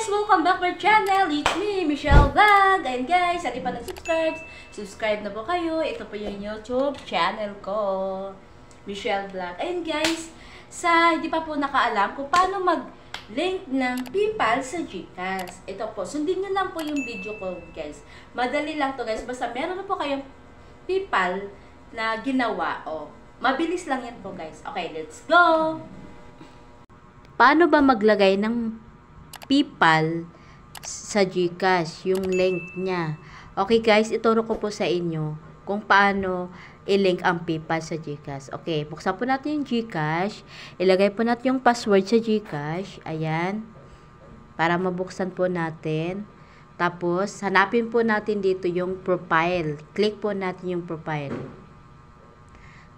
Welcome back to my channel. It's me, Michelle Vlog. And guys, hindi pa nag-subscribe, subscribe na po kayo. Ito po yung YouTube channel ko, Michelle Vlog. And guys, hindi pa po nakaalam kung paano mag-link ng PayPal sa GCash. Ito po, sundin nyo lang po yung video ko, guys. Madali lang to, guys. Basta meron na po kayong PayPal na ginawa. Mabilis lang yan po, guys. Okay, let's go! Paano ba maglagay ng PayPal sa GCash, yung link niya? Okay guys, ituro ko po sa inyo kung paano i-link ang PayPal sa GCash. Okay, buksan po natin yung GCash. Ilagay po natin yung password sa GCash. Ayan. Para mabuksan po natin. Tapos, hanapin po natin dito yung profile. Click po natin yung profile.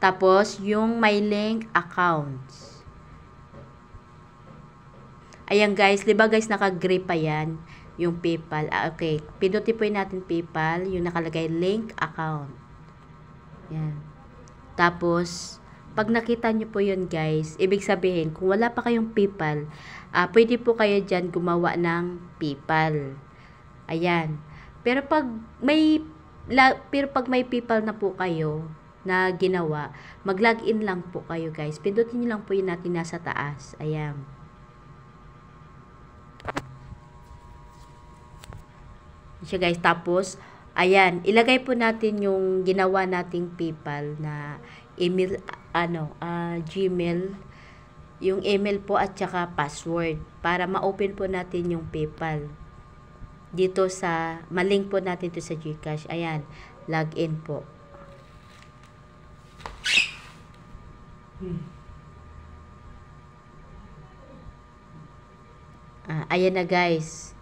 Tapos, yung my link accounts. Ayan guys, diba guys, naka-gray pa yan, yung PayPal. Okay, pindutin po natin PayPal, yung nakalagay link account. Yan. Tapos, pag nakita nyo po yun guys, ibig sabihin, kung wala pa kayong PayPal, pwede po kayo dyan gumawa ng PayPal. Ayan. Pero pag may PayPal na po kayo, na ginawa, mag-login lang po kayo guys. Pindutin nyo lang po yun natin nasa taas. Ayan. Siya guys, tapos ayan, ilagay po natin yung ginawa nating PayPal na email, Gmail, yung email po at saka password para ma-open po natin yung PayPal dito sa, malink po natin to sa GCash. Ayan, login po. Ayan na guys.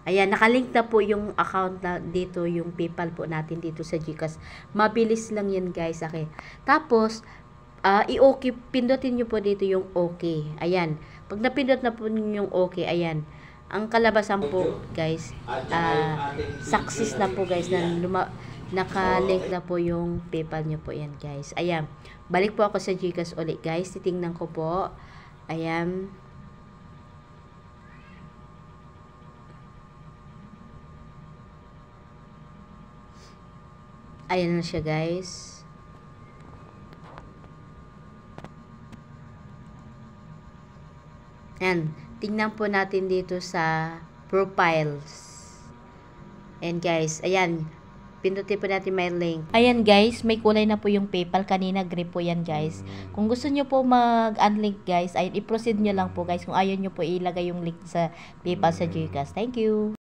Ayan, nakalink na po yung account na dito, yung PayPal po natin dito sa GCash. Mabilis lang yan guys. Okay. Tapos, i-okay, pindutin nyo po dito yung okay. Ayan. Pag napindot na po yung okay, ayan. Ang kalabasan po guys, success na po guys, na nakalink na po yung PayPal nyo po yan guys. Ayan. Balik po ako sa GCash ulit guys. Titingnan ko po. Ayan. Ayan na siya guys. Ayan. Tingnan po natin dito sa profiles. Ayan guys. Ayan. Pindutin po natin may link. Ayan guys. May kulay na po yung PayPal. Kanina gray po yan guys. Kung gusto nyo po mag-unlink guys, ayun, i-proceed nyo lang po guys. Kung ayaw nyo po ilagay yung link sa PayPal sa GCash. Thank you.